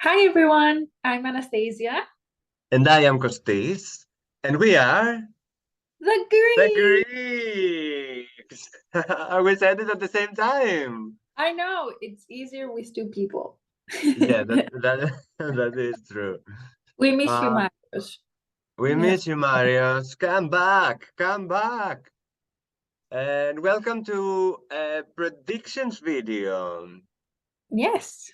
Hi everyone, I'm Anastasia. And I am Kostis, and we are The the Greek. Greeks. We said it at the same time. I know it's easier with two people. Yeah, that that is true. We miss you, Uh, Marius. we Yeah. miss you, Marius. Come back, come back, and welcome to a predictions video. Yes.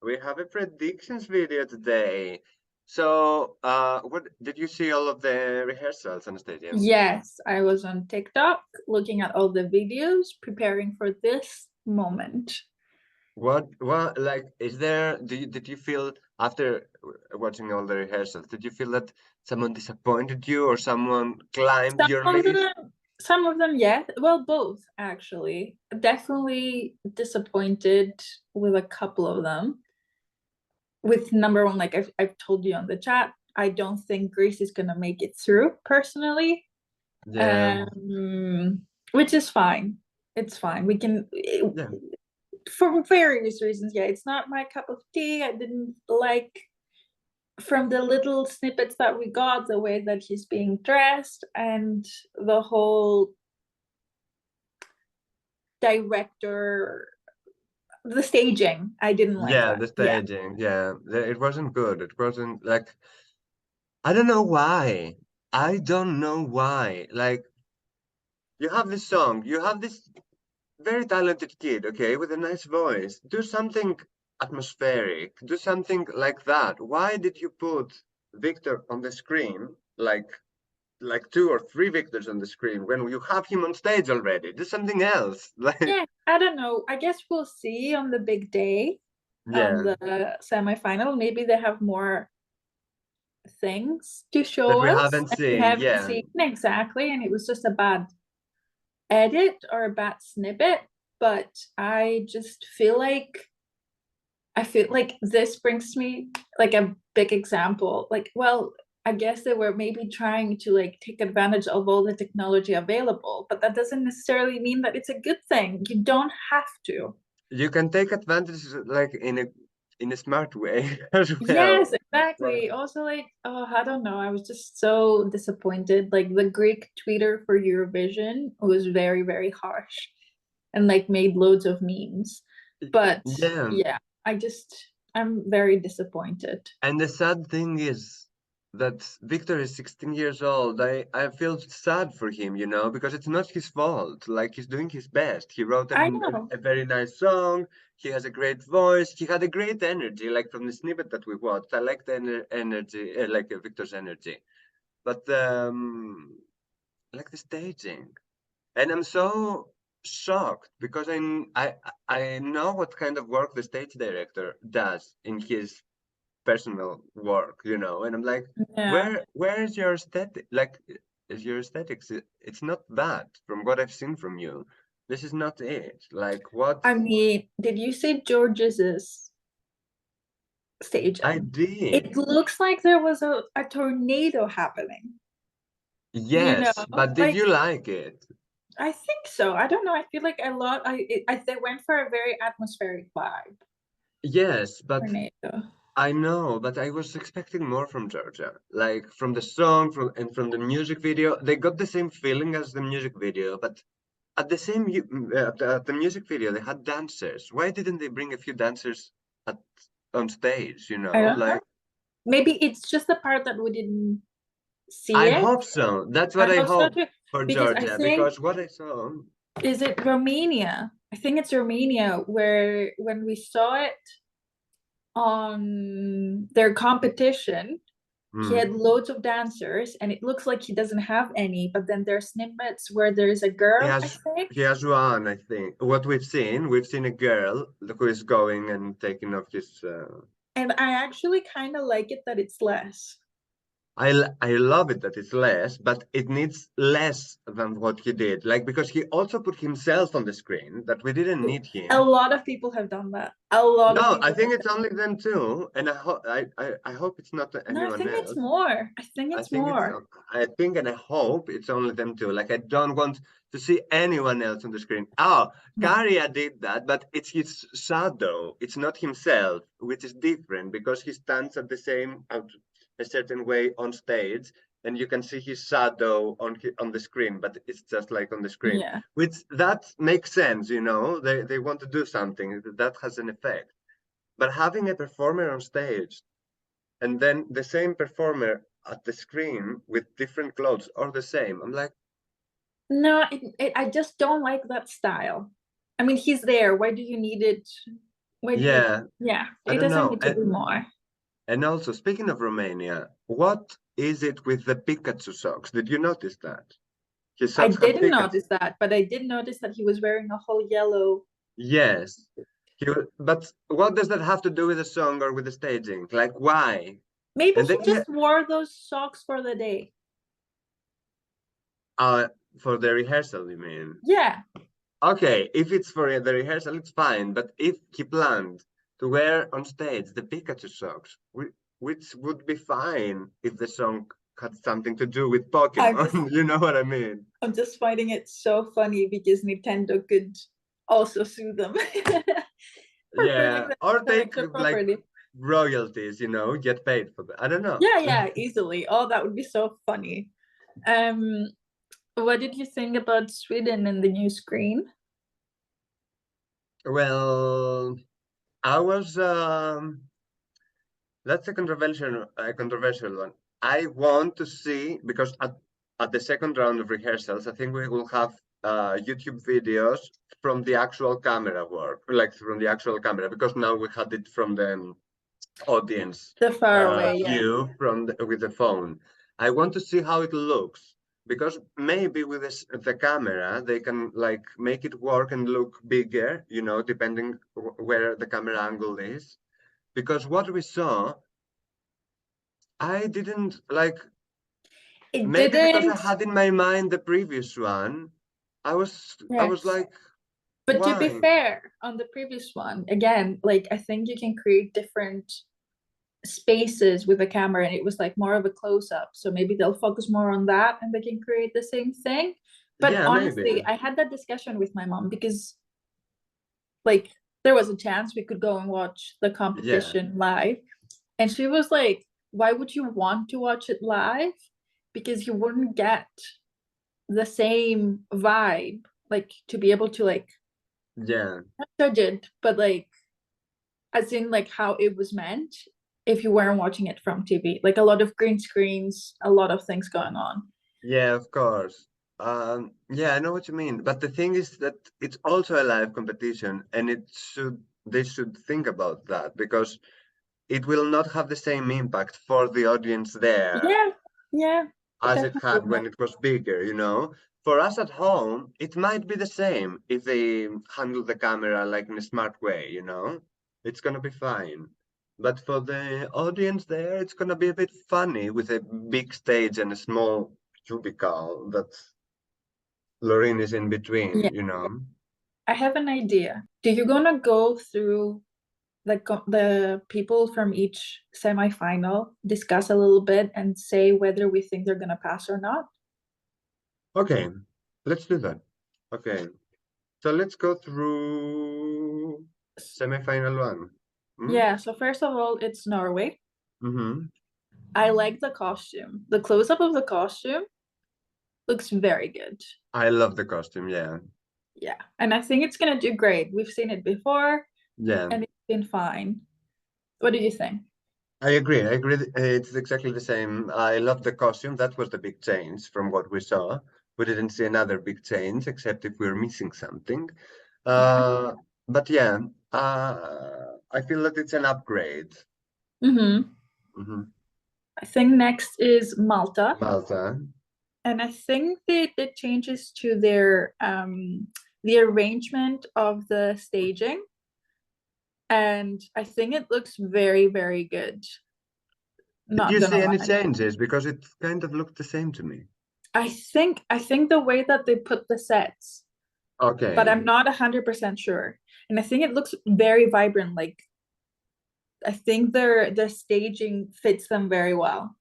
We have a predictions video today. So, what did you see all of the rehearsals on the stadium? Yes, I was on TikTok looking at all the videos, preparing for this moment. What like is there did you feel after watching all the rehearsals, did you feel that someone disappointed you or someone climbed Some your of list? them, some of them, yes. Well, both actually. Definitely disappointed with a couple of them. With number one, like I've told you on the chat, I don't think Greece is gonna make it through personally. Yeah, um, which is fine. It's fine. We can, yeah, for various reasons. Yeah, it's not my cup of tea. I didn't like from the little snippets that we got the way that he's being dressed and the whole director, the staging. I didn't like yeah, that. the Yeah, staging, yeah, it wasn't good. It wasn't like I don't know why. I don't know why. Like you have this song, you have this very talented kid, okay, with a nice voice. Do something atmospheric. Do something like that. Why did you put Victor on the screen like two or three Victors on the screen when you have him on stage already? Do something else. Like yeah. I don't know. I guess we'll see on the big day, on yeah, the semifinal. Maybe they have more things to that show we us haven't and we seen. haven't Yeah. seen exactly, and it was just a bad edit or a bad snippet. But I feel like this brings me like a big example. Like, well, I guess they were maybe trying to like take advantage of all the technology available, but that doesn't necessarily mean that it's a good thing. You don't have to. You can take advantage like in a smart way as Yes, well. exactly. Also, like, oh, I don't know. I was just so disappointed. Like the Greek tweeter for Eurovision was very, very harsh and like made loads of memes. But Yeah. yeah, I'm very disappointed. And the sad thing is that Victor is 16 years old. I feel sad for him, you know, because it's not his fault. Like he's doing his best. He wrote I know. a very nice song. He has a great voice. He had a great energy, like from the snippet that we watched. I like the energy, like Victor's energy. But like the staging. And I'm so shocked because I know what kind of work the stage director does in his personal work, you know, and I'm like, Yeah. where's your aesthetic? Like, is your aesthetics? It's not that from what I've seen from you. This is not it. Like, what I mean, did you see George's I staging? did, It looks like there was a tornado happening, you know? yes, but did Like, you like it? I think so. I don't know. I feel like they went for a very atmospheric vibe. Yes, but Tornado. I know, but I was expecting more from Georgia, like from the song, from the music video. They got the same feeling as the music video, but at the at the music video, they had dancers. Why didn't they bring a few dancers at on stage? You I know, don't know. like Maybe it's just the part that we didn't see I it. hope so. That's what I I hope so hope too, for because I Georgia, think because what I saw. is it Romania? I think it's Romania where when we saw it on their competition, he had Hmm. loads of dancers, and it looks like he doesn't have any. But then there's snippets where there's a He girl, I has think, he has one, I think. What we've seen a girl who is going and taking off his. and I actually kind of like it that it's less. I love it that it's less, but it needs less than what he did. Like because he also put himself on the screen that we didn't need A him. lot of people have done that. A lot of No, I people have think done. it's only them two, and I hope it's not No, I anyone think it's else. more. I think I it's think it's more. I think and I hope it's only them two. Like I don't want to see anyone else on the screen. Oh, No. Karia did that, but it's his shadow. It's not himself, which is different because he stands at the same a certain way on stage, and you can see his shadow on the screen, but it's just like on the screen, Yeah. which that makes sense. They want to do something that has an effect. But having a performer on stage and then the same performer at the screen with different clothes or the same. I'm like, No, I just don't like that style. I mean, he's there. Why do you need it? Why do you? yeah, Yeah, I it don't doesn't know. need to be more. And also, speaking of Romania, what is it with the Pikachu socks? Did you notice that? His I socks have didn't Pikachu. notice that, but I did notice that he was wearing a whole yellow. Yes. But what does that have to do with the song or with the staging? Like, why? Maybe And he then, just wore those socks for the day. uh, for the rehearsal, you mean? Yeah, Okay, if it's for the rehearsal, it's fine. But if he planned to wear on stage the Pikachu socks, which would be fine if the song had something to do with I'm just Pokemon, you know what I mean? I'm just finding it so funny because Nintendo could also sue them for bringing Yeah, the or take intellectual like property. royalties, get paid for that. I don't know. Yeah, yeah, easily. Oh, that would be so funny. Um, what did you think about Sweden and the new screen? Well, I was that's a controversial one. I want to see because at the second round of rehearsals, I think we will have YouTube videos from the actual camera work, like from the actual camera, because now we had it from the audience The far away, yeah. view with the phone. I want to see how it looks because maybe with the camera they can like make it work and look bigger, depending where the camera angle is. Because what we saw I didn't like, It maybe because I didn't, had in my mind the previous one. I was yes. like, But to be why? fair, on the previous one, again, like I think you can create different spaces with the camera and it was like more of a close-up. So maybe they'll focus more on that and they can create the same thing. But Yeah, maybe. honestly, I had that discussion with my mom because like there was a chance we could go and watch the Yeah, competition live. And she was like, why would you want to watch it live? Because you wouldn't get the same vibe, like to be able to like yeah, not judge it, but like as in like how it was meant if you weren't watching it from TV. Like a lot of green screens, a lot of things going on. yeah, of course. Yeah, I know what you mean. But the thing is that it's also a live competition, and they should think about that because it will not have the same impact for the audience there Yeah, yeah, as it definitely had not. when it was bigger. For us at home, it might be the same if they handle the camera like in a smart way. It's gonna be fine. But for the audience there, it's gonna be a bit funny with a big stage and a small cubicle that Lorraine is in Yeah, between. I have an idea. Do you gonna go through the people from each semi-final, discuss a little bit, and say whether we think they're gonna pass or not? Okay, let's do that. Okay, so let's go through semi-final one. Mm? Yeah, so first of all, it's Norway. Mm-hmm. I like the costume. The close-up of the costume looks very good. I love the costume, yeah. Yeah, and I think it's gonna do great. We've seen it before, Yeah. and it's been fine. What do you think? I agree. I agree. It's exactly the same. I love the costume. That was the big change from what we saw. We didn't see another big change, except if we're missing something. Yeah. But yeah, I feel that it's an upgrade. Mm-hmm. Hmm. I think next is Malta, Malta. and I think the changes to their the arrangement of the staging, and I think it looks very, very good. Did not you gonna see any lie. changes? Because it kind of looked the same to me. I think the way that they put the sets, but Okay. I'm not 100% sure. And I think it looks very vibrant. Like I think their staging fits them very well.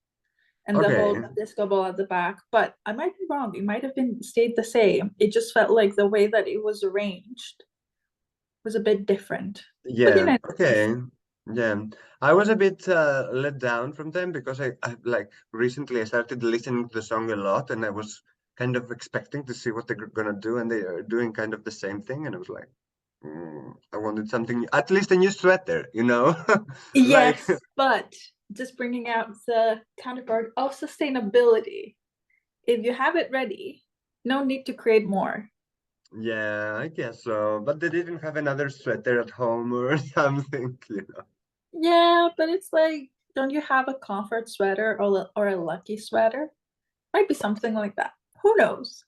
And the whole Okay. disco ball at the back. But I might be wrong. It might have been stayed the same. It just felt like the way that it was arranged was a bit different. But you Yeah. know, Okay. Yeah. I was a bit let down from them because I like recently I started listening to the song a lot and I was kind of expecting to see what they're gonna do and they are doing kind of the same thing and I was like, I wanted something new, at least a new sweater, you know? Like, yes, but just bringing out the counterpart of sustainability. If you have it ready, no need to create more. yeah, I guess so. But they didn't have another sweater at home or something, you know? Yeah, but it's like, don't you have a comfort sweater or a lucky sweater? Might be something like that. Who knows?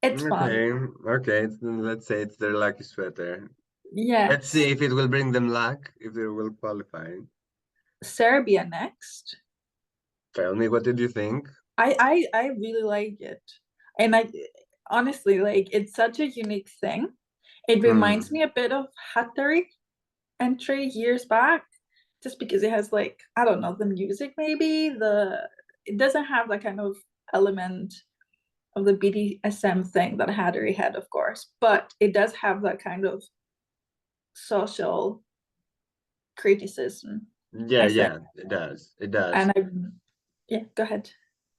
It's fun. Okay, okay. Let's say it's their lucky sweater. Let's see Yes. if it will bring them luck, if they will qualify. Serbia next. Tell me, what did you think? I really like it. And I honestly like it's such a unique thing. It reminds Hmm. me a bit of Hatari entry years back, just because it has like, I don't know, the music maybe, the it doesn't have that kind of element of the BDSM thing that Hattery had, of course, but it does have that kind of social criticism, Yeah, I think. yeah, it does. It does. And I, yeah, go ahead.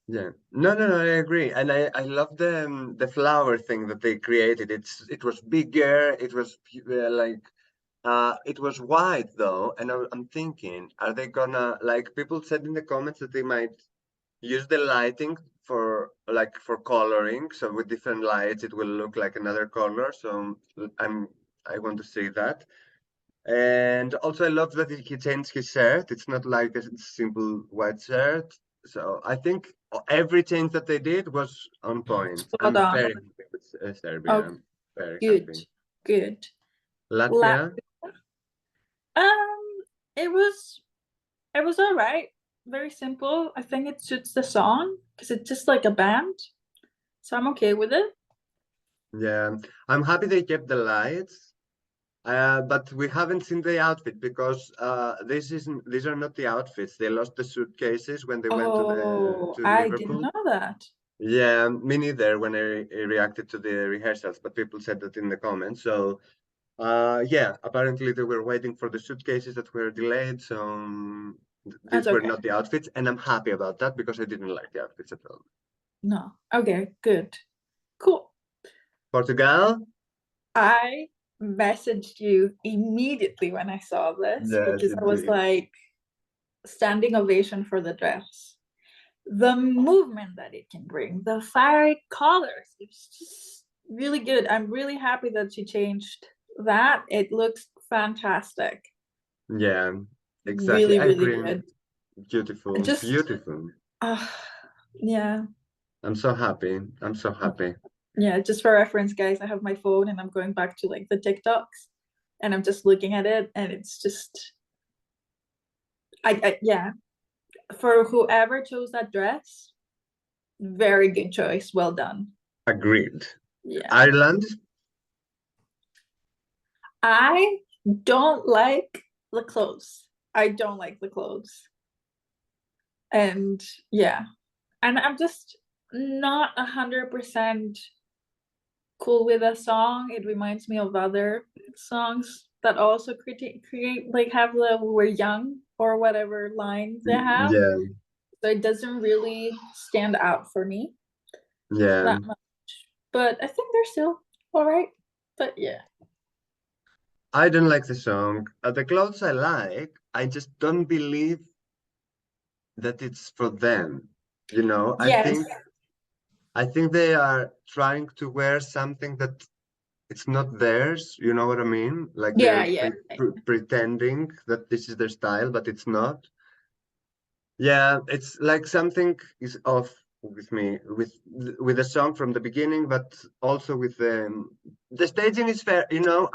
Yeah. No, no, no, I agree. And I love the flower thing that they created. It was bigger. It was like it was white though. And I'm thinking, are they gonna like people said in the comments that they might use the lighting for like for coloring. So with different lights, it will look like another color. So I want to see that. And also, I love that he changed his shirt. It's not like a simple white shirt. So I think every change that they did was on point. Spot I'm on. very happy with Serbia. Oh, I'm very good, happy. good. La Latvia, um, it was all right. Very simple. I think it suits the song because it's just like a band. So I'm okay with it. yeah, I'm happy they kept the lights. But we haven't seen the outfit because these are not the outfits. They lost the suitcases when they went Oh, to I didn't Liverpool. know that. Yeah, me neither when I reacted to the rehearsals, but people said that in the comments. So yeah, apparently they were waiting for the suitcases that were delayed, so That's these were okay. not the outfits, and I'm happy about that because I didn't like the outfits at all. No. Okay, good. Cool. Portugal? I messaged you immediately when I saw this Yes, because I was indeed. like, standing ovation for the dress. The movement that it can bring, the fiery colors, it's just really good. I'm really happy that she changed that. It looks fantastic. Yeah, exactly. Really, I really agree. good. Beautiful, Just, beautiful. uh, yeah. I'm so happy. I'm so happy. Yeah, just for reference, guys, I have my phone and I'm going back to like the TikToks and I'm just looking at it and it's just, yeah, for whoever chose that dress, very good choice. Well done. Agreed. Yeah. Ireland? I don't like the clothes. I don't like the clothes. And yeah. And I'm just not 100% cool with a song. It reminds me of other songs that also create like have the "we're young" or whatever lines they have. Yeah, So it doesn't really stand out for me yeah. that much. But I think they're still all right. But yeah. I don't like the song. The clothes I like, I just don't believe that it's for them. You know, Yes. I think they are trying to wear something that it's not theirs. You know what I mean? Like Yeah, they're yeah. pretending that this is their style, but it's not. Yeah, it's like something is off with me with the song from the beginning, but also with the staging is fair. You know,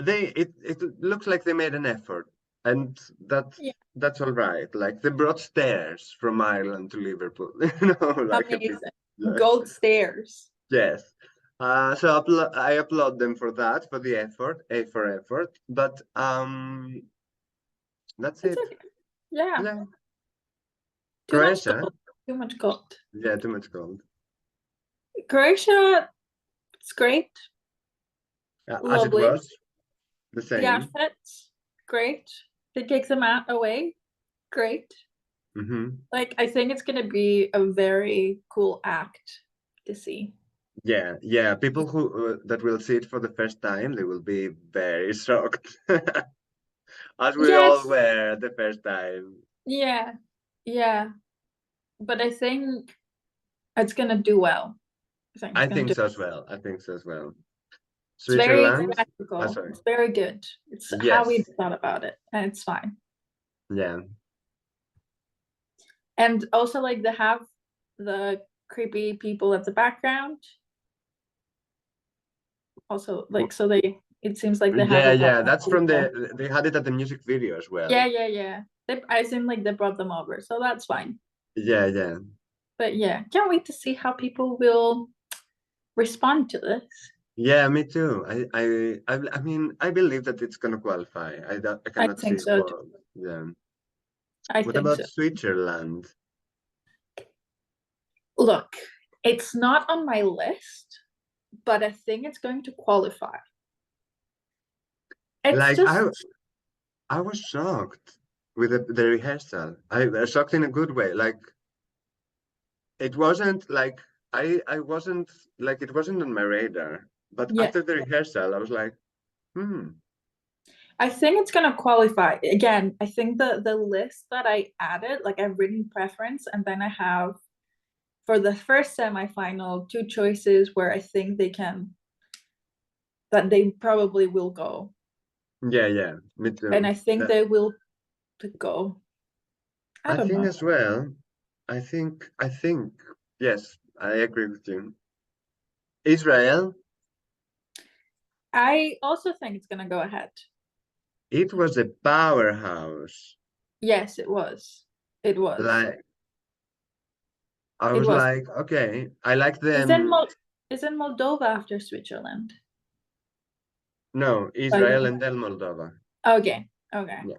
they it looks like they made an effort. and Yeah, that's all right. Like they brought stairs from Ireland to Liverpool, you know, like a bit. amazing. Yes, Gold stairs. yes. So I applaud them for that, for the effort, A for effort. But that's It's it. okay. Yeah, Yeah, too much Croatia. gold. Too much gold. Yeah, too much gold. Croatia, it's great. As it Lovely. was, the The same. outfits, great. They take the mat away, great. Hmm. Like, I think it's gonna be a very cool act to see. Yeah, yeah. People who that will see it for the first time, they will be very shocked, as we all Yes, were the first time. yeah, yeah. But I think it's gonna do well. I think it's I gonna think do. so as well. I think so as well. It's very Switzerland. Oh, theatrical. sorry. It's very good. It's how we Yes. thought about it, and it's fine. Yeah. And also, like, they have the creepy people at the background. Also, like, so they. It seems like they have Yeah, a lot yeah. of That's from people. they had it at the music video as well. Yeah, yeah, yeah. I seem like they brought them over, so that's fine. Yeah, yeah. But yeah, can't wait to see how people will respond to this. Yeah, me too. I mean, I believe that it's gonna qualify. I I cannot see think so too. what. Yeah. I What think about so. Switzerland? Look, it's not on my list, but I think it's going to qualify. It's Like just, I was shocked with the rehearsal. I was shocked in a good way. Like it wasn't like I wasn't like it wasn't on my radar. But yeah. after the rehearsal, I was like, hmm, I think it's gonna qualify. Again, I think the list that I added, like I've written preference, and then I have for the first semifinal two choices where I think that they probably will go. yeah, yeah, me And too. I think That they will go. I I don't think know. as well. I think yes, I agree with you. Israel, I also think it's gonna go ahead. it was a powerhouse. Yes, it was. It was. Like I It was was. like, okay, I like Isn't them. Mol isn't Moldova after Switzerland? No, By the Israel way. and then Moldova. Okay. Okay. Yeah,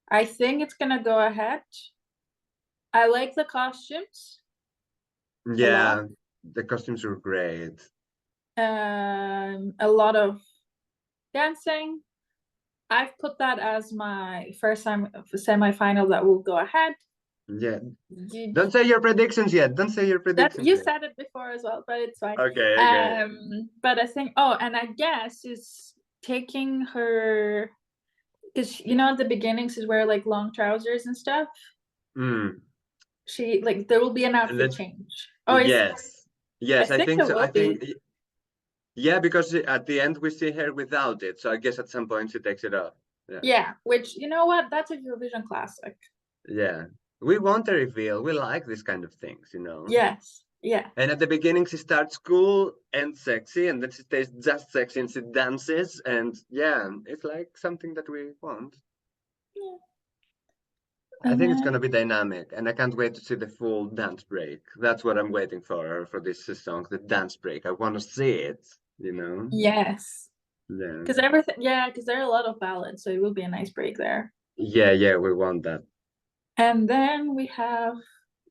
I think it's gonna go ahead. I like the costumes a lot. yeah, the costumes were great. A lot of dancing. I've put that as my first time semi-final that will go ahead. Yeah, You, don't say your predictions yet. Don't say your that predictions you yet. said it before as well, but it's fine. Okay, okay. But I think and I guess is taking her because at the beginning she's wear like long trousers and stuff. Mm. She like there will be an outfit Let's. change. Oh, Yes, I yes, I think think there so. I will think be. yeah, because at the end we see her without it. So I guess at some point she takes it off. Yeah, Yeah, which you know what? That's a Eurovision classic. yeah. We want a reveal. We like this kind of things, you know. Yes, yeah, And at the beginning, she starts cool and sexy, and then she stays just sexy and she dances. And yeah, it's like something that we want. yeah. I And think it's gonna then be dynamic, and I can't wait to see the full dance break. That's what I'm waiting for this song, the dance break. I want to see it, you know? yes, Yeah. because everything. Yeah, because there are a lot of ballads, so it will be a nice break there. Yeah, yeah, we want that. And then we have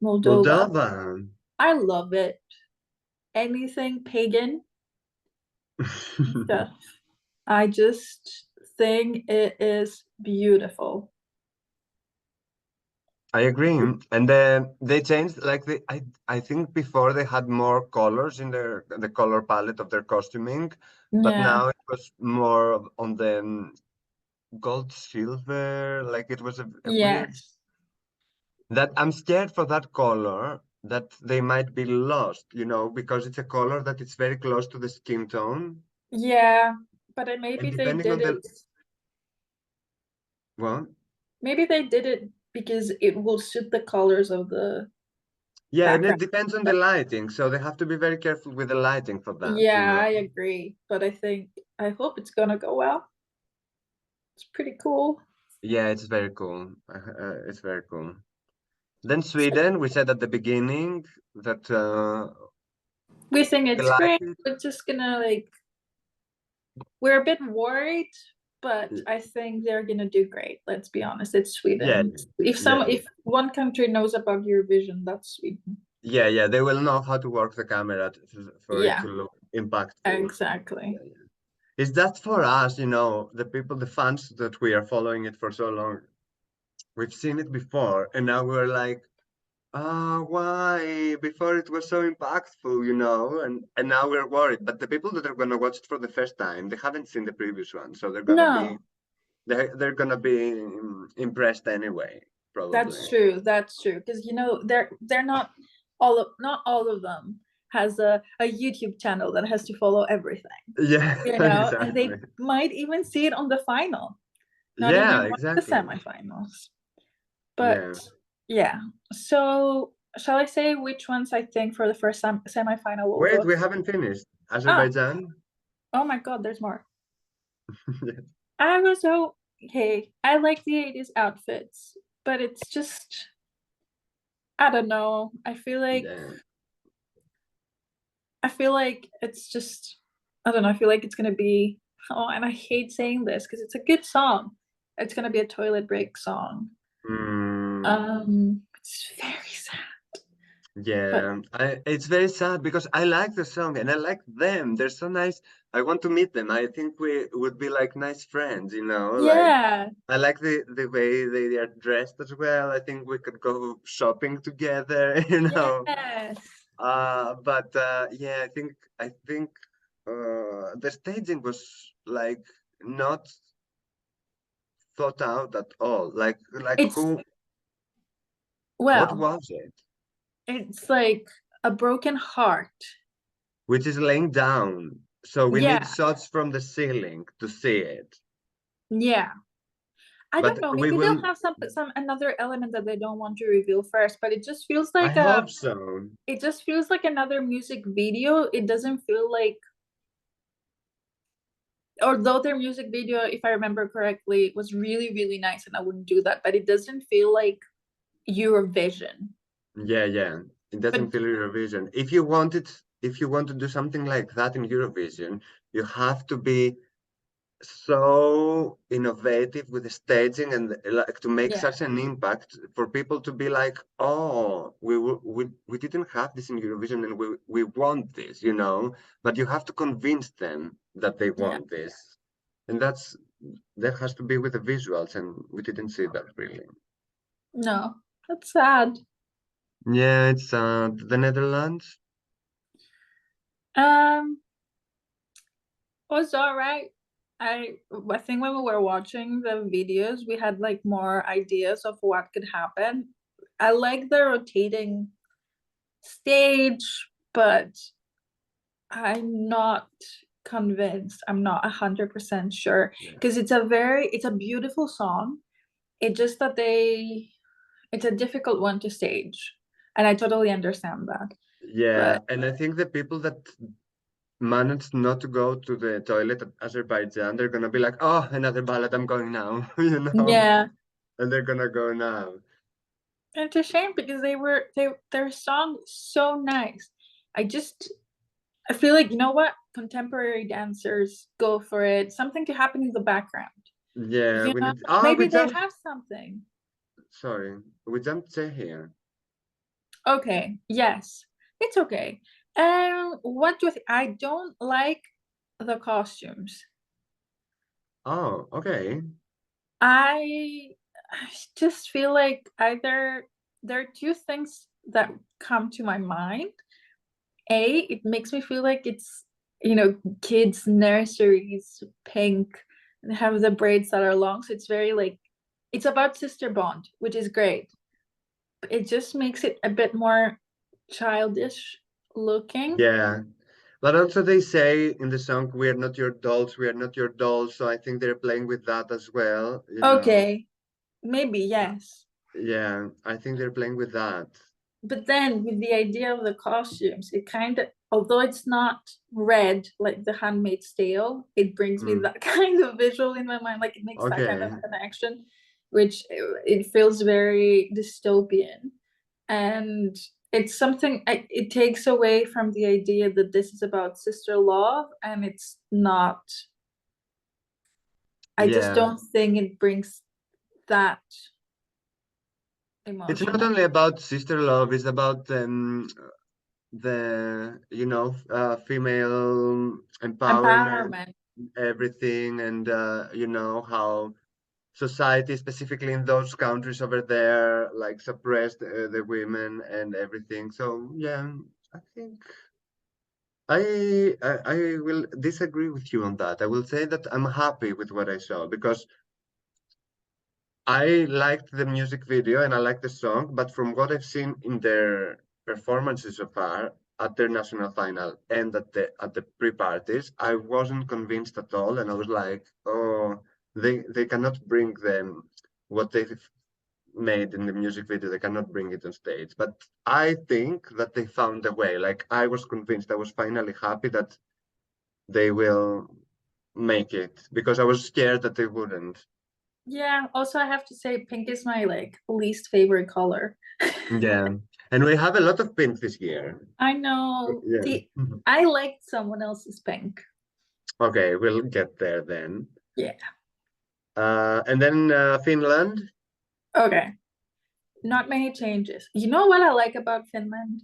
Moldova. Moldova. I love it. Anything pagan stuff. I just think it is beautiful. I agree. And then they changed like I think before they had more colors in the color palette of their costuming, but Yeah. now it was more on the gold silver, like it was a weird Yes. that I'm scared for that color that they might be lost, because it's a color that it's very close to the skin tone. Yeah. But And maybe they depending on did the it. well, Maybe they did it because it will suit the colors of the yeah, and it background. depends on the lighting, so they have to be very careful with the lighting for that. Yeah, I agree. But I hope it's gonna go well. It's pretty cool. Yeah, it's very cool. It's very cool. Then So Sweden, we said at the beginning that we think we it's like great. it. We're just gonna like, we're a bit worried, but I think they're gonna do great. Let's be honest, it's Yeah, Sweden. yeah, If one country knows about Eurovision, that's Sweden. yeah, yeah. They will know how to work the camera for it Yeah, to look impactful. exactly. Yeah, yeah. It's that for us, the people, the fans that we are following it for so long. We've seen it before, and now we're like, why? Before it was so impactful, and now we're worried. But the people that are gonna watch it for the first time, they haven't seen the previous one, so No, they're gonna be impressed anyway, that's probably. true. That's true. Because they're not not all of them has a YouTube channel that has to follow everything, Yeah, and they exactly. might even see it on the final, not Yeah, even one of the exactly. semifinals. But Yeah. yeah, so shall I say which ones I think for the first semifinal will Wait, go? we haven't finished. Ah, Azerbaijan? oh my God, there's more. Yeah. I was so hey, I like the 80s outfits, but it's just I don't know. Yeah. I feel like it's just I don't know. I feel like it's gonna be oh, and I hate saying this because it's a good song. It's gonna be a toilet break song. Mm. It's very sad, but Yeah, it's very sad because I like the song and I like them. They're so nice. I want to meet them. I think we would be like nice friends, Like yeah, I like the way they are dressed as well. I think we could go shopping together, yes, But yeah, I think the staging was like not thought out at all. Like it's what well, was it? it's like a broken heart. Which is laying down. So we need Yeah, shots from the ceiling to see it. yeah. I don't But know. we Maybe they'll will, have some another element that they don't want to reveal first, but it just feels I like hope so. another music video. It doesn't feel like although their music video, if I remember correctly, was really, really nice and I wouldn't do that, but it doesn't feel like Eurovision. Yeah, yeah. It doesn't But feel Eurovision. If you want to do something like that in Eurovision, you have to be so innovative with the staging and like to make yeah, such an impact for people to be like, oh, we didn't have this in Eurovision and we want this, But you have to convince them that they yeah. want this, and that has to be with the visuals, and we didn't see that really. No, that's sad. Yeah, it's the Netherlands. Um, was all right. I think when we were watching the videos, we had like more ideas of what could happen. I like the rotating stage, but I'm not convinced. I'm not 100% sure Yeah. because it's a beautiful song. It just that it's a difficult one to stage, and I totally understand that. Yeah, But and I think the people that managed not to go to the toilet at Azerbaijan, they're gonna be like, oh, another ballad, I'm going now, yeah, and they're gonna go now. it's a shame because their song is so nice. I just I feel like you know what contemporary dancers go for it. Something to happen in the background. Yeah, You we know, need. maybe We they jumped. have something. Sorry, we jumped here. Okay, yes, it's okay. What do you think? I don't like the costumes. Oh, okay. I I just feel like either there are two things that come to my mind. A, it makes me feel like it's, kids' nurseries, pink, and have the braids that are long. So it's very like, it's about sister bond, which is great. But it just makes it a bit more childish looking. Yeah, but also they say in the song, "We are not your dolls, we are not your dolls." So I think they're playing with that as well. Okay, maybe, yes. Yeah, I think they're playing with that. But then with the idea of the costumes, it kind of, although it's not red like the Handmaid's Tale, it brings me Mm. that kind of visual in my mind. Like it makes that kind of Okay. connection. which it feels very dystopian. And it's something it takes away from the idea that this is about sister love, and it's not. I just Yeah. don't think it brings that It's emotion. not only about sister love, it's about female empowerment, Empowerment. everything, and how society, specifically in those countries over there, like suppressed the women and everything. So yeah, I think I will disagree with you on that. I will say that I'm happy with what I saw because I liked the music video and I liked the song, but from what I've seen in their performances so far at their national final and at the pre-parties, I wasn't convinced at all, and I was like, oh, they cannot bring them what they've made in the music video. They cannot bring it on stage. But I think that they found a way. Like I was convinced. I was finally happy that they will make it because I was scared that they wouldn't. Yeah, also I have to say pink is my like least favorite color. Yeah, and we have a lot of pink this year. I know Yeah. the I liked someone else's pink. Okay, we'll get there then. Yeah. And then Finland. Okay. Not many changes. You know what I like about Finland?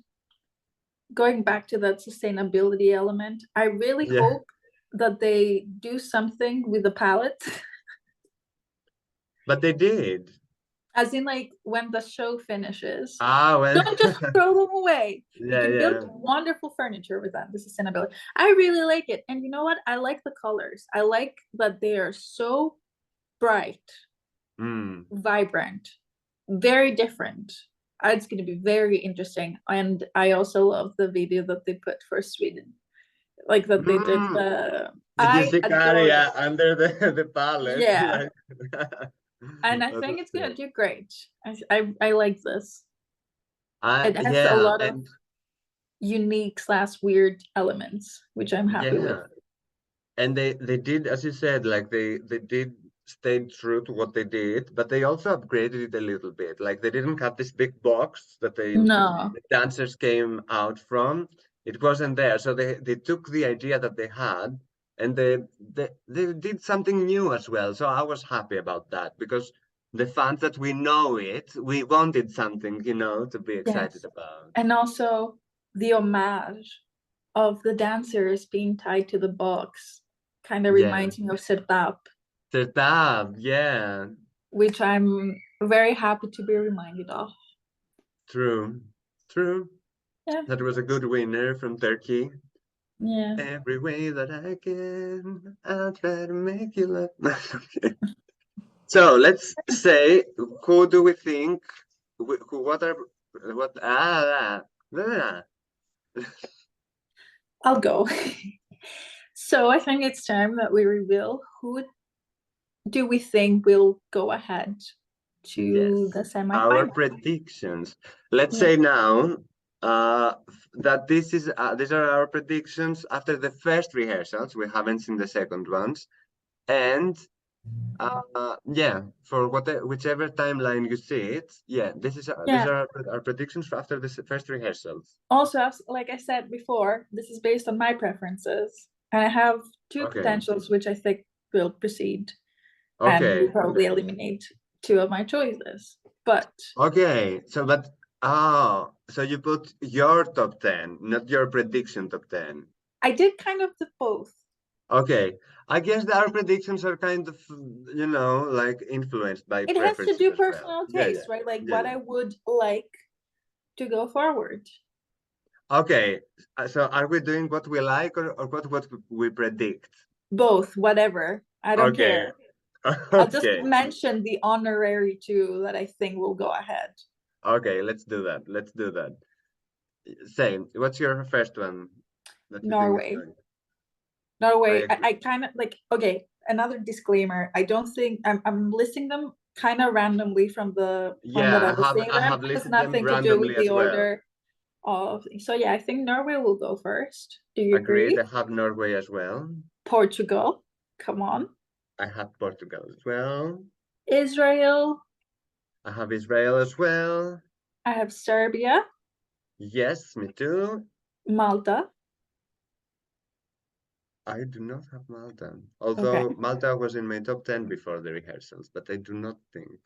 Going back to that sustainability element, I really Yeah, hope that they do something with the palettes. but they did. As in, like, when the show finishes, Ah, well, don't just throw them away. You yeah, can build yeah. wonderful furniture with that, the sustainability. I really like it. And you know what? I like the colors. I like that they are so bright, Mm. vibrant, very different. It's going to be very interesting. And I also love the video that they put for Sweden, like that they did. Mm. Did you I see adore Karia that. under the pallet? Yeah, Like, and I that think was it's gonna great. do great. I like this. It has a Yeah, lot of and unique slash weird elements, which I'm happy with. yeah, and they did, as you said, like they did stay true to what they did, but they also upgraded it a little bit. Like they didn't have this big box that No, the dancers came out from. It wasn't there, so they took the idea that they had, and they did something new as well. So I was happy about that because the fans that we know it, we wanted something, to be excited yes, about. and also the homage of the dancers being tied to the box kind of Yeah, reminds me of Sertab, Sertab, yeah, which I'm very happy to be reminded of. true, true. Yeah, That was a good winner from Turkey. yeah. Every way that I can, I'll try to make you laugh. Okay. So let's say, who do we think? Who? What are? What? I'll go. So I think it's time that we reveal who do we think will go ahead to Yes. the Our semifinal. predictions. Let's Yeah. say now that these are our predictions after the first rehearsals. We haven't seen the second ones, and yeah, for whichever timeline you see it, yeah, these Yeah. are our predictions for after the first rehearsals. Also, like I said before, this is based on my preferences. And I have two Okay, potentials which I think will proceed and will okay, probably eliminate two of my choices. But okay. So you put your top 10, not your prediction top 10. I did kind of the both. Okay, I guess that our predictions are kind of, like influenced by It has to preferences do as well. personal Yeah, yeah, taste, right? Like yeah, what yeah. I would like to go forward. Okay, so are we doing what we like or what we predict? Both, whatever. I don't Okay, care. I'll just okay. mention the honorary two that I think will go ahead. Okay, let's do that. Let's do that. Same. What's your first one that you think is Norway. going? I Norway. agree. I kind of like, okay, another disclaimer. I don't think I'm listing them kind of randomly from the point that Yeah, I was seeing I them. have It has listed them nothing to do with randomly the as well. order of. So yeah, I think Norway will go first. Do you Agreed. agree? I have Norway as well. Portugal. Come on. I have Portugal as well. Israel. I have Israel as well. I have Serbia, Yes, me too. Malta. I do not have Malta. Okay. Although Malta was in my top 10 before the rehearsals, but I do not think.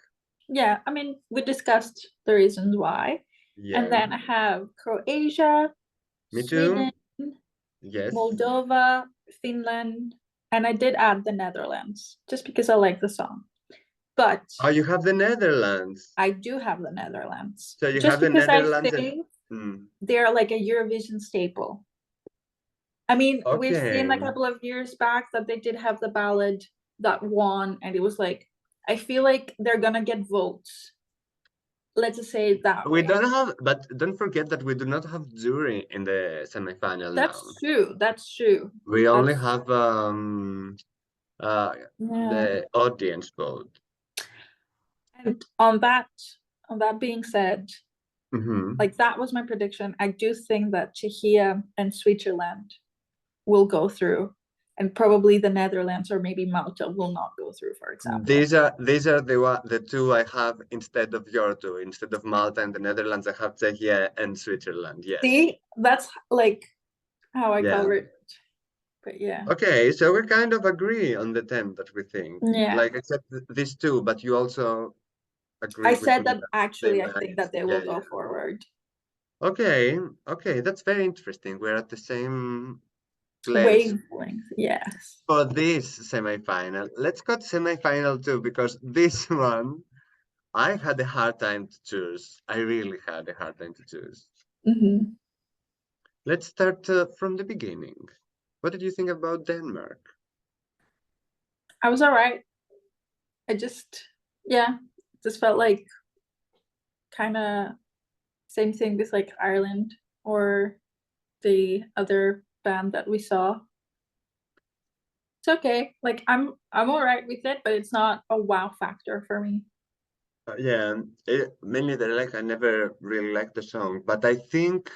Yeah, I mean, we discussed the reasons why. And Yeah, then I have Croatia, me Sweden, too. Yes. Moldova, Finland, and I did add the Netherlands just because I like the song. But Oh, you have the Netherlands. I do have the Netherlands So you just have the because I Netherlands and think mm, they're like a Eurovision staple. I mean, we've seen a okay. couple of years back that they did have the ballad that won, and it was like, I feel like they're gonna get votes. Let's just say it that We way. don't have, but don't forget that we do not have jury in the semifinal That's now. true. That's true. We only That's have uh yeah. the audience vote. And on that being said, Hmm. like that was my prediction. I do think that Czechia and Switzerland will go through, and probably the Netherlands or maybe Malta will not go through, for example. These are the two I have instead of your two. Instead of Malta and the Netherlands, I have Czechia and Switzerland. Yes. See, that's like how I Yeah. covered it. But yeah. Okay, so we kind of agree on the 10 that we think. Yeah. Like except these two, but you also I agreed with said me that that they actually I think might. that they will Yeah, go yeah. forward. Okay, okay, that's very interesting. We're at the same place Wavelength, yes. for this semifinal. Let's go to semifinal two because this one I had a hard time to choose. I really had a hard time to choose. Hmm. Let's start from the beginning. What did you think about Denmark? I was all right. I just, yeah, just felt like kind of same thing with like Ireland or the other band that we saw. It's okay. Like I'm all right with it, but it's not a wow factor for me. Yeah, mainly the like I never really liked the song, but I think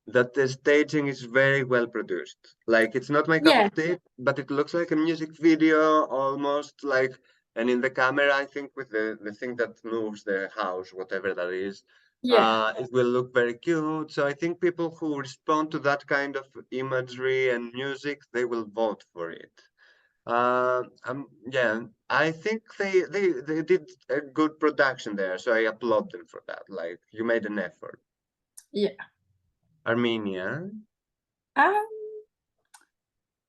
that the staging is very well produced. Like it's not my cup Yeah, of tea, but it looks like a music video almost like, and in the camera, I think with the thing that moves the house, whatever that is, yeah, it will look very cute. So I think people who respond to that kind of imagery and music, they will vote for it. Yeah, I think they did a good production there, so I applaud them for that. Like you made an effort. yeah. Armenia. Um,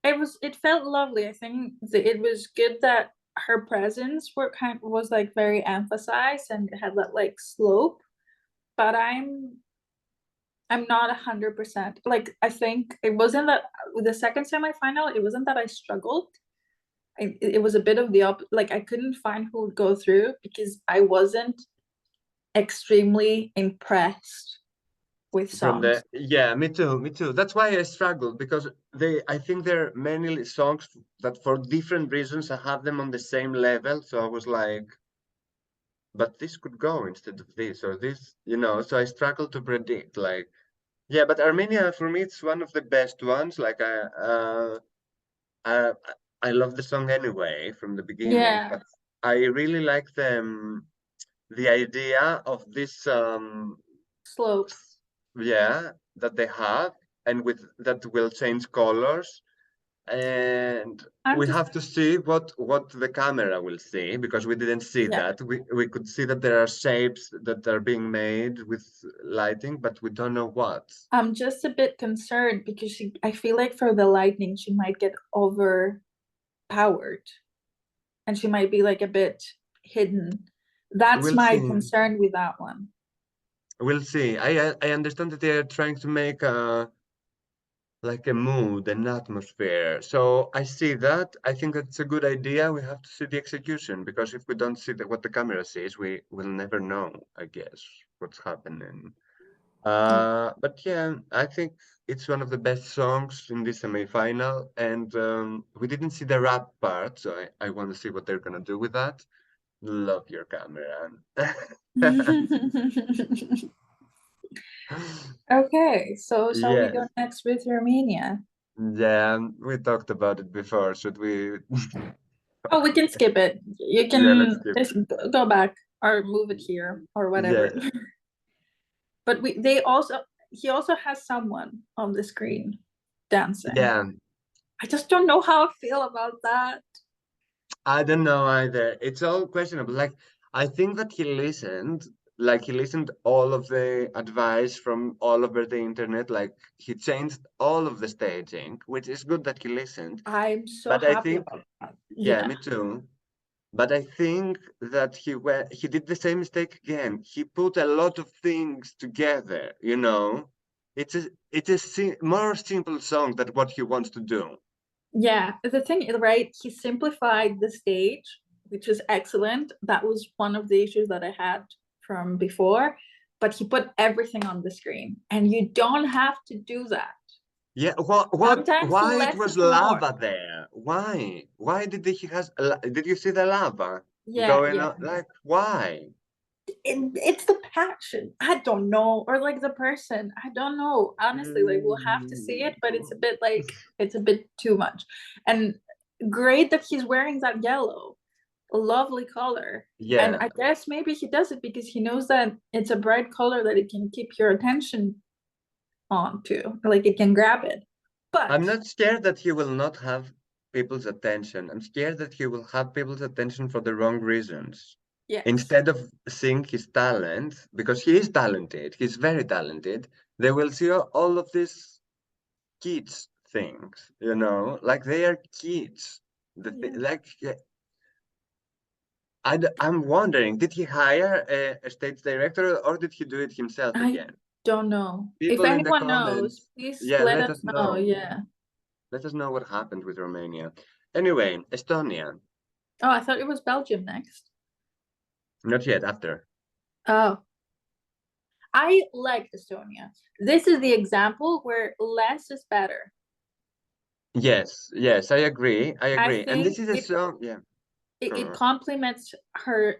it felt lovely. I think it was good that her presence was like very emphasized and it had that like slope. But I'm not 100%. Like I think it wasn't that with the second semifinal, it wasn't that I struggled. It was a bit of the like I couldn't find who would go through because I wasn't extremely impressed with From the songs. yeah, me too. That's why I struggled because I think there are many songs that for different reasons I have them on the same level. So I was like, but this could go instead of this or this, you know. So I struggled to predict. Like, yeah, but Armenia for me it's one of the best ones. Like I I love the song anyway from the beginning, Yeah, but I really like the idea of this slope. yeah, that they have, and with that will change colors, and I'm we just have to see what the camera will see because we didn't see yeah. that. We could see that there are shapes that are being made with lighting, but we don't know what. I'm just a bit concerned because I feel like for the lightning she might get overpowered and she might be like a bit hidden. That's We'll my see. concern with that one. We'll see. I understand that they are trying to make a like a mood, an atmosphere. So I see that. I think that's a good idea. We have to see the execution because if we don't see what the camera sees, we will never know, I guess, what's happening. But yeah, I think it's one of the best songs in this semi-final, and we didn't see the rap part, so I want to see what they're gonna do with that. Love your camera. Okay, so shall we go Yes. next with Romania? Yeah, we talked about it before. Should we? Oh, we can skip it. You Yeah, let's can skip just it. go back or move it here or whatever. Yeah, But they also he also has someone on the screen dancing. yeah. I just don't know how I feel about that. I don't know either. It's all questionable. Like, I think that he listened all of the advice from all over the internet. Like, he changed all of the staging, which is good that he listened. I'm so But I happy think, about that. yeah, Yeah. me too. But I think that he did the same mistake again. He put a lot of things together, you know. It's a more simple song than what he wants to do. Yeah. The thing is, right, he simplified the stage, which is excellent. That was one of the issues that I had from before. But he put everything on the screen. And you don't have to do that. Yeah, Sometimes why it less was is more. lava there? Why did did you see the lava Yeah, going yeah. on? Like, why? It's the passion. I don't know. Or like the person. I don't know. Honestly, like we'll have to see Mm. it, but it's a bit too much. And great that he's wearing that yellow. A lovely color. And Yeah, I guess maybe he does it because he knows that it's a bright color that it can keep your attention on to. Like it can grab it. But I'm not scared that he will not have people's attention. I'm scared that he will have people's attention for the wrong reasons. yes. Instead of seeing his talent, because he is talented, he's very talented, they will see all of these kids things, you know, like they are kids. Yeah. Like I'm wondering, did he hire a stage director or did he do it himself I again? don't know. If People in the anyone knows, comments, please yeah, let let us us know. know. Yeah. Let us know what happened with Romania. Anyway, Estonia, Oh, I thought it was Belgium next. not yet, after. Oh, I like Estonia. This is the example where less is better. Yes, yes, I agree, I I agree. And this think is a song, yeah. it uh, complements her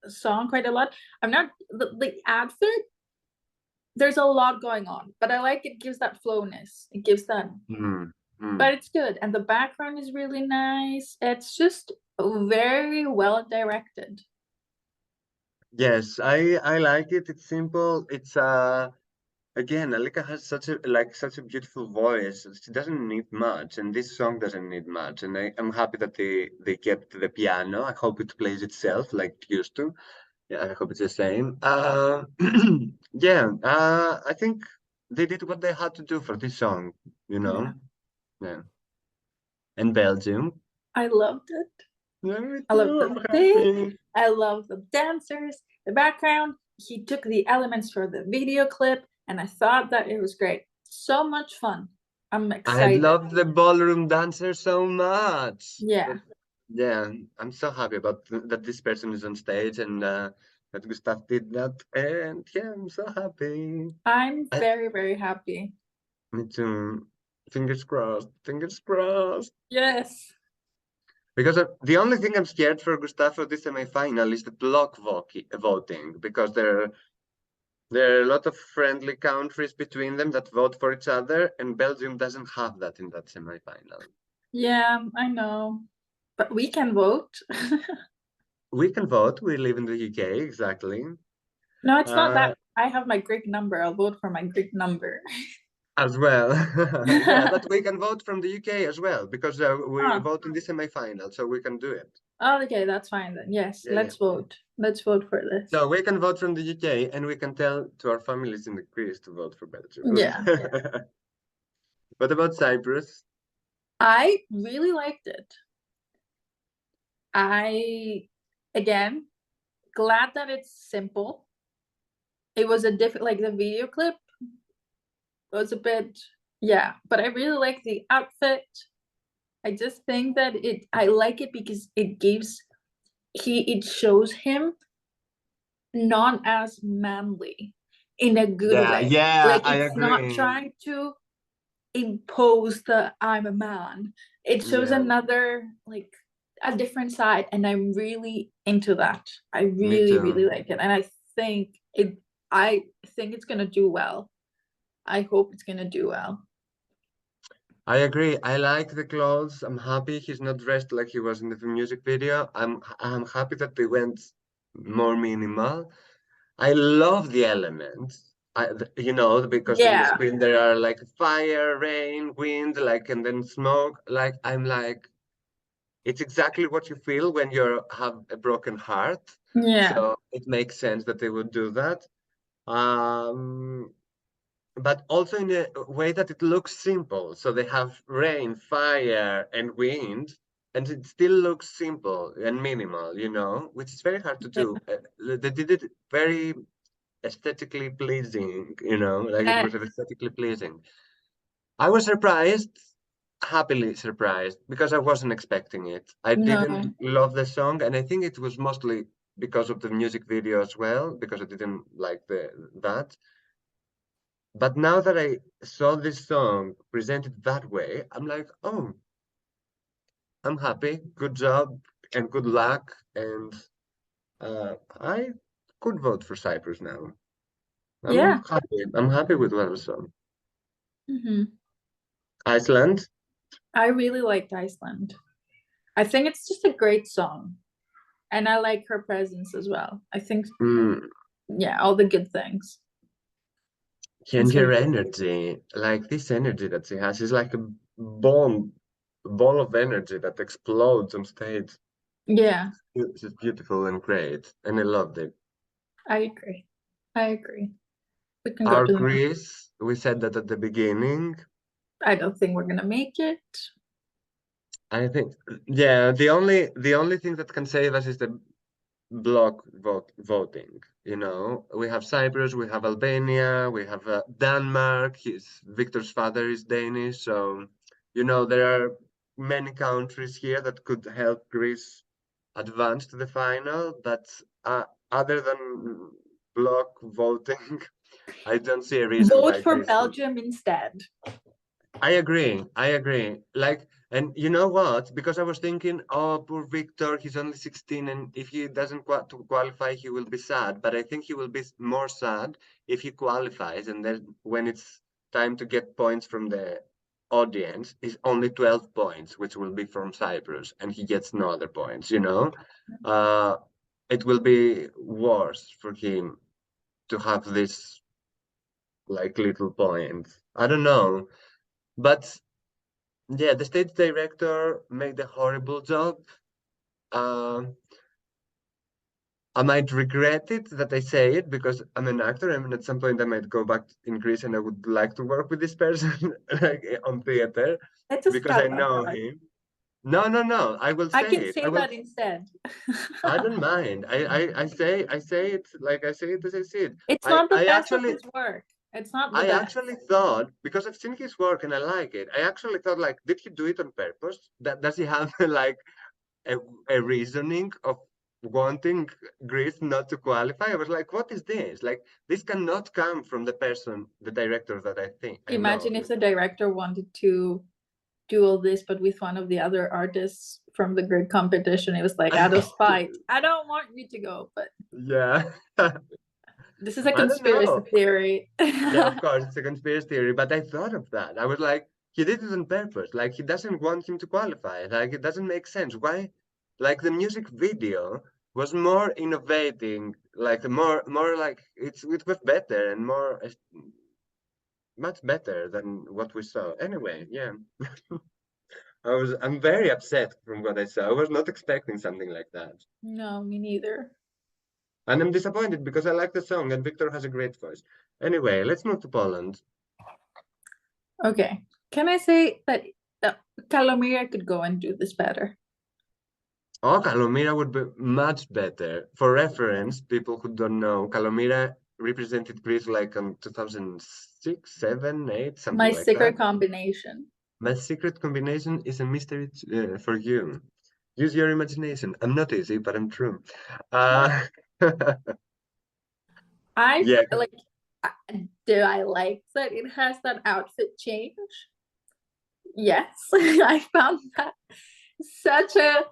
song quite a lot. I'm not the outfit. There's a lot going on, but I like it. Gives that flowness. It gives that, hmm, hmm. but it's good, and the background is really nice. It's just very well directed. Yes, I like it. It's simple. It's again, Alika has such a beautiful voice. She doesn't need much, and this song doesn't need much. And I'm happy that they kept the piano. I hope it plays itself like it used to. Yeah, I hope it's the same. Yeah, I think they did what they had to do for this song, you Yeah, know? Yeah. And Belgium. I loved it. Yeah, me I love too. the I'm thing. happy. I love the dancers, the background. He took the elements for the video clip, and I thought that it was great. So much fun. I'm I excited. love the ballroom dancer so much. Yeah, Yeah, I'm so happy about that this person is on stage and that Gustav did that. And yeah, I'm so happy. I'm I, very, very happy. me too. Fingers crossed. Fingers crossed. Yes. Because the only thing I'm scared for Gustav for this semi-final is the voting. Because there are a lot of friendly countries between them that vote for each other, and Belgium doesn't have that in that semi-final. Yeah, I know. But we can vote. We can vote. We live in the UK, exactly. No, it's not Uh, that. I have my Greek number. I'll vote for my Greek number. as well. Yeah, but we can vote from the UK as well because we Oh, vote in the semi-final, so we can do it. okay, that's fine then. Yes, Yeah, yeah. let's vote. Let's vote for this. So we can vote from the UK, and we can tell to our families in the Greece to vote for Belgium. Yeah. What about Cyprus? I really liked it. I, again, glad that it's simple. It was a different, like the video clip was a bit, yeah, but I really like the outfit. I just think that I like it because it shows him not as manly in a good Yeah, way. yeah, Like I it's not agree. trying to impose the I'm a man. It shows Yeah, another like a different side, and I'm really into that. I me really, really too. like it, and think it. I think it's gonna do well. I hope it's gonna do well. I agree. I like the clothes. I'm happy he's not dressed like he was in the music video. I'm happy that they went more minimal. I love the elements. Because in the Yeah, screen there are like fire, rain, wind, like, and then smoke. Like, I'm like, it's exactly what you feel when you have a broken heart. yeah, So it makes sense that they would do that. Um, but also in a way that it looks simple. So they have rain, fire, and wind, and it still looks simple and minimal, which is very hard to yeah. do. They did it very aesthetically pleasing, like it Uh, was aesthetically pleasing. I was surprised, happily surprised, because I wasn't expecting it. I didn't no, love the song, and I think it was mostly because of the music video as well, because I didn't like that. But now that I saw this song presented that way, I'm like, oh, I'm happy. Good job and good luck. And I could vote for Cyprus now. I'm yeah. happy. I'm happy with what I saw. Hmm. Iceland. I really liked Iceland. I think it's just a great song, and I like her presence as well. I think, Mm, yeah, all the good things. and It's her like, energy, like this energy that she has, is like a ball of energy that explodes on stage. yeah, It's beautiful and great, and I loved it. I agree. I agree. We can go Our to the. Greece, we said that at the beginning. I don't think we're gonna make it. I think, yeah, the only thing that can save us is the block voting. We have Cyprus, we have Albania, we have Denmark. Victor's father is Danish, so there are many countries here that could help Greece advance to the final. But other than block voting, I don't see a reason Vote why for Greece could. Belgium instead. I agree. I agree. Like, and you know what? Because I was thinking, oh, poor Victor, he's only 16, and if he doesn't to qualify, he will be sad. But I think he will be more sad if he qualifies, and then when it's time to get points from the audience, is only 12 points, which will be from Cyprus, and he gets no other points. Uh, it will be worse for him to have this like little point. I don't know. But yeah, the stage director made a horrible job. Um, I might regret it that I say it because I'm an actor. I mean, at some point I might go back in Greece and I would like to work with this person like on theater Let's just because cut I that know part. him. No, no, no. I will I say can it. I say will. that instead. I don't mind. I say it like I say it as I see it. It's I not the I best of actually his work. It's not the I best. actually thought, because I've seen his work and I like it. I actually thought, like, did he do it on purpose? That does he have like a, a reasoning of wanting Greece not to qualify? I was like, what is this? Like, this cannot come from the director that I think I know. Imagine if the director wanted to do all this, but with one of the other artists from the grid competition. It was like out of spite. I don't want you to go, but Yeah. this is a I don't conspiracy know. theory. Yeah, of course, it's a conspiracy theory, but I thought of that. I was like, he did it on purpose. Like, he doesn't want him to qualify. Like, it doesn't make sense. Why? Like, the music video was more innovating, like more like it was better and more much better than what we saw. Anyway, yeah, I'm very upset from what I saw. I was not expecting something like that. No, me neither. And I'm disappointed because I like the song and Victor has a great voice. Anyway, let's move to Poland. Okay. Can I say that Calomira could go and do this better? Oh, Kalomira would be much better. For reference, people who don't know, Kalomira represented Greece like in 2006, 7, 8, something My like that. secret combination. My secret combination is a mystery for you. Use your imagination. I'm not easy, but I'm true. Uh, I yeah, like. Do I like that it has that outfit change? Yes, I found that such a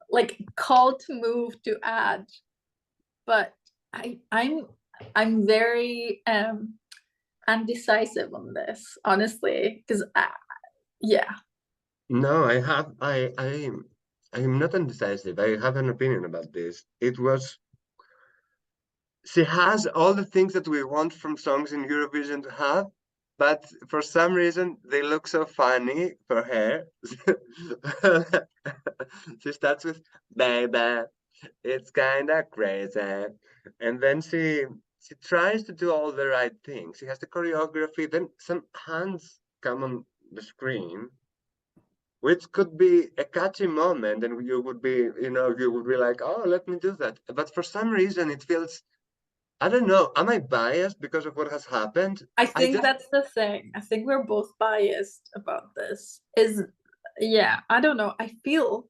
like cult move to add, but I'm very undecisive on this, honestly, because Yeah. No, I'm not indecisive. I have an opinion about this. It was She has all the things that we want from songs in Eurovision to have, but for some reason they look so funny for her. She starts with "Baby, it's kinda crazy," and then she tries to do all the right things. She has the choreography. Then some hands come on the screen, which could be a catchy moment, and you would be like, "Oh, let me do that." But for some reason, it feels I don't know. Am I biased because of what has happened? I I think just that's the thing. I think we're both biased about this. Is yeah, I don't know. I feel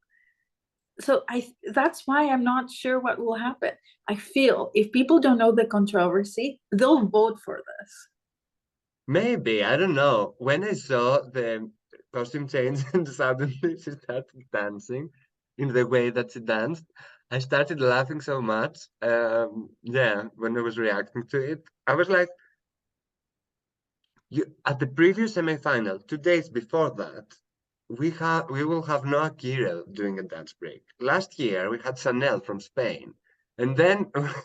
so I that's why I'm not sure what will happen. I feel if people don't know the controversy, they'll vote for this. maybe I don't know. When I saw the costume change and suddenly she started dancing in the way that she danced, I started laughing so much. Yeah, when I was reacting to it, I was like, you at the previous semi-final, 2 days before that, we will have Noah Kirel doing a dance break. Last year we had Chanel from Spain, and then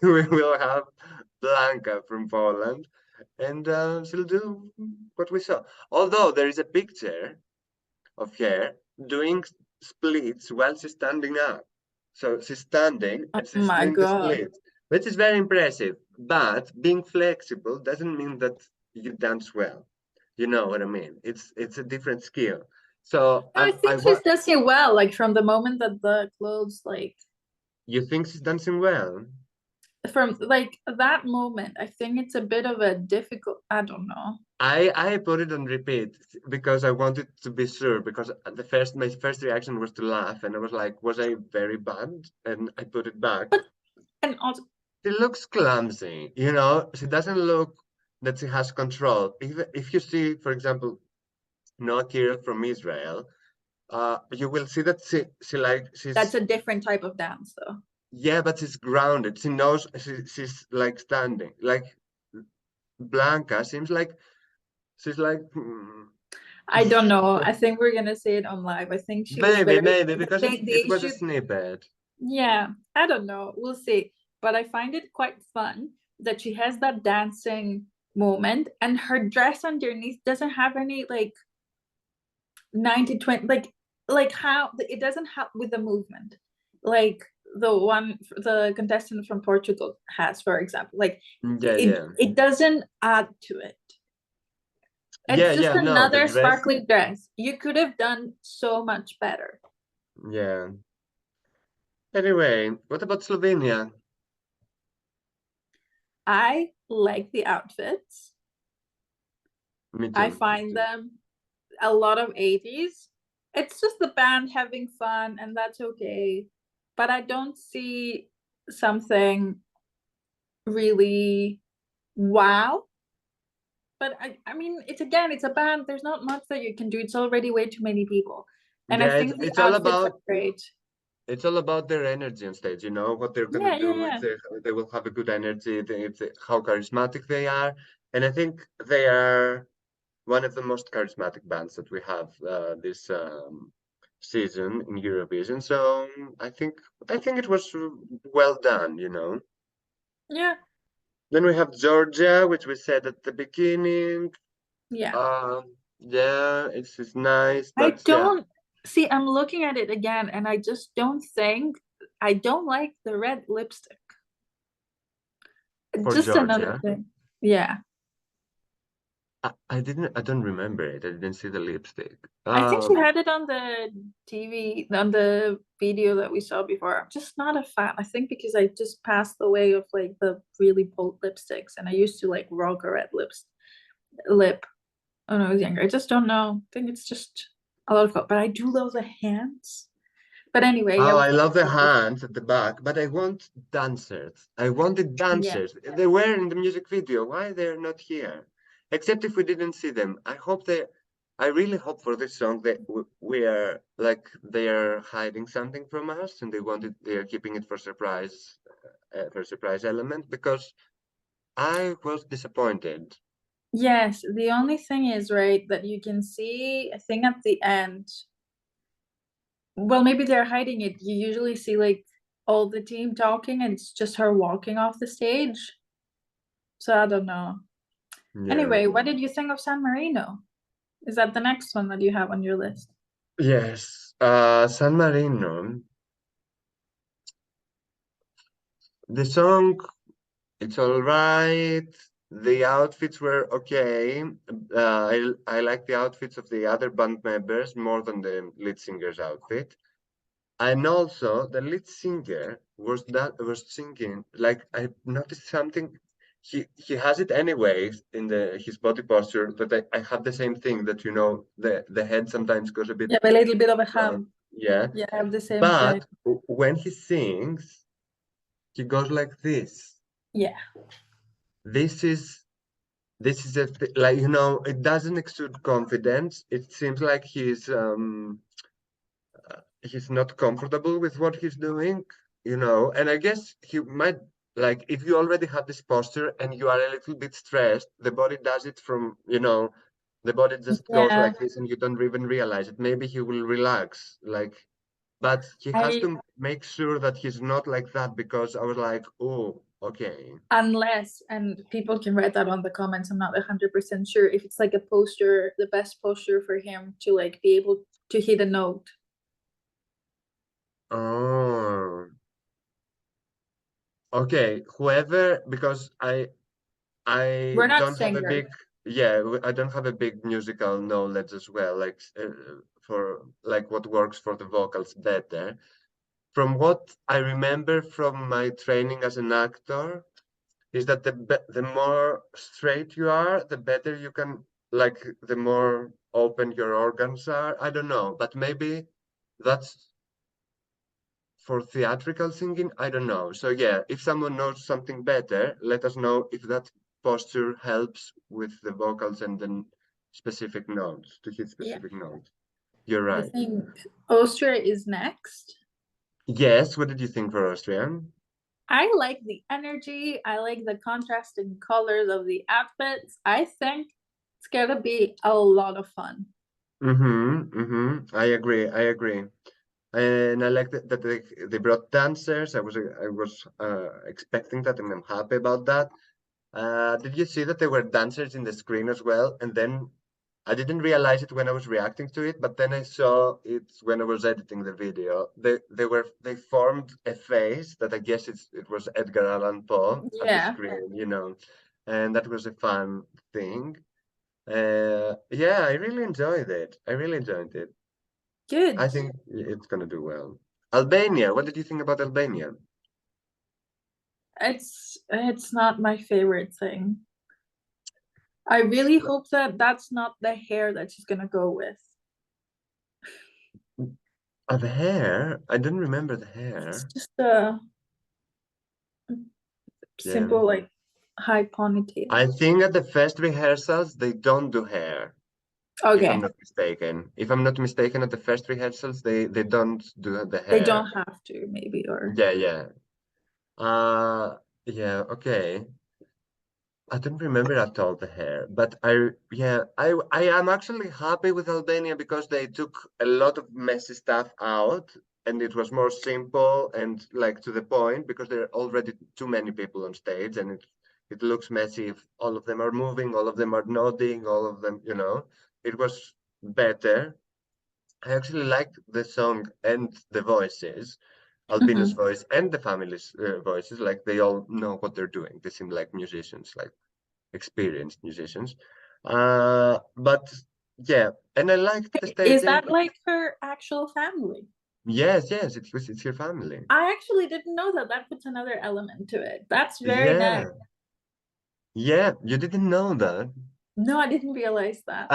we will have Blanca from Poland, and she'll do what we saw. Although there is a picture of her doing splits while she's standing up. So she's standing Oh and she's my doing the God. splits, which is very impressive. But being flexible doesn't mean that you dance well. You know what I mean? It's a different skill. So No, I I think she's what dancing well, like from the moment that the clothes like you think she's dancing well? from like that moment, I think it's a bit of a difficult, I don't know. I put it on repeat because I wanted to be sure because my first reaction was to laugh and I was like, was I very bad? And I put it back. And also She looks clumsy, you know. She doesn't look that she has control. If you see, for example, Noah Kiril from Israel, you will see that that's she's a different type of dance though. yeah, but she's grounded. She knows she's like standing. Like Blanca seems like she's like I don't know. I think we're gonna say it on live. I think she was very maybe because the it was a issue. snippet. Yeah, I don't know. We'll see. But I find it quite fun that she has that dancing moment and her dress underneath doesn't have any like 90-20 like how it doesn't have with the movement. Like the contestant from Portugal has, for example. Like Yeah, it yeah, it doesn't add to it. yeah, It's just yeah. No, the another dress. sparkly dress. You could have done so much better. Yeah. Anyway, what about Slovenia? I like the outfits. Me I too. Me find too. them a lot of 80s. It's just the band having fun, and that's okay. But I don't see something really wow. But I mean, it's a band. There's not much that you can do. It's already way too many people. And I Yeah, think the it's all outfits are about great. their energy on stage, you know, what they're gonna Yeah, yeah, do, if yeah. they will have a good energy, how charismatic they are. And I think they are one of the most charismatic bands that we have this season in Eurovision. So I think it was well done, you know. Yeah, Then we have Georgia, which we said at the beginning. yeah. Yeah, it's nice, I but yeah, don't see, I'm looking at it again, and I just don't think I don't like the red lipstick. for Just another Georgia. thing. Yeah. I don't remember it. I didn't see the lipstick. I think she had it on the TV, on the video that we saw before. I'm just not a fan. I think because I just passed the way of like the really bold lipsticks, and I used to like rock a red lip when I was younger. I just don't know. I think it's just a lot of fun. But I do love the hands. But anyway, yeah, Oh, we've I got love the hands at the back, but I want dancers. I wanted yeah. dancers. They were in the music video. Why they're not here? Except if we didn't see them. I really hope for this song that we are like they are hiding something from us and they are keeping it for surprise element because I was disappointed. Yes, the only thing is, right, that you can see a thing at the end. Well, maybe they're hiding it. You usually see like all the team talking and it's just her walking off the stage. So I don't know. Yeah. Anyway, what did you think of San Marino? Is that the next one that you have on your list? Yes. San Marino. The song, it's all right. The outfits were okay. I like the outfits of the other band members more than the lead singer's outfit. And also, the lead singer was singing like I noticed something. He has it anyways in the his body posture that I have the same thing that the head sometimes goes a bit Yeah, a little bit of a uh, hump. yeah. Yeah, I have the same feeling. But when he sings, he goes like this. Yeah. This is this is like it doesn't exude confidence. It seems like he's not comfortable with what he's doing, and I guess he might, like, if you already have this posture and you are a little bit stressed, the body does it the body just goes Yeah. like this and you don't even realize it. Maybe he will relax, like, but he has I to make sure that he's not like that, because I was like, oh, okay. unless, and people can write that on the comments, I'm not 100% sure if it's like a poster, the best poster for him to like be able to hit a note. Oh, okay. Whoever, because I We're not don't have a singers. big, yeah, I don't have a big musical knowledge as well, like for like what works for the vocals better. From what I remember from my training as an actor, is that the more straight you are, the better you can, like, the more open your organs are. I don't know, but maybe that's for theatrical singing. I don't know. So yeah, if someone knows something better, let us know if that posture helps with the vocals and then specific notes to hit Yeah. specific notes. You're I right. think Austria is next. Yes, what did you think for Austrian? I like the energy. I like the contrasting colors of the outfits. I think it's gonna be a lot of fun. I agree. I agree. And I like that they brought dancers. I was expecting that, and I'm happy about that. Did you see that there were dancers in the screen as well? And then I didn't realize it when I was reacting to it, but then I saw it when I was editing the video. They formed a face that I guess it was Edgar Allan Poe at the Yeah, screen, and that was a fun thing. Yeah, I really enjoyed it. I really enjoyed it. I good. think it's gonna do well. Albania, what did you think about Albania? It's not my favorite thing. I really hope that that's not the hair that she's gonna go with. The hair? I didn't remember the It's hair. just a Yeah. simple like high ponytail. I think at the first rehearsals they don't do hair, if I'm Okay, not mistaken. If I'm not mistaken, at the first rehearsals they don't do the they hair. don't have to maybe or Yeah, yeah. Uh yeah, okay. I don't remember at all the hair, but I am actually happy with Albania because they took a lot of messy stuff out and it was more simple and like to the point, because there are already too many people on stage and it looks messy if all of them are moving, all of them are nodding, all of them. It was better. I actually liked the song and the voices, Albina's Mhm. voice and the family's voices. Like they all know what they're doing. They seem like musicians, like experienced musicians. But yeah, and I liked the Is staging. that like her actual family? Yes, yes, it's your family. I actually didn't know that. That puts another element to it. That's very nice. Yeah, yeah, you didn't know that. No, I didn't realize that.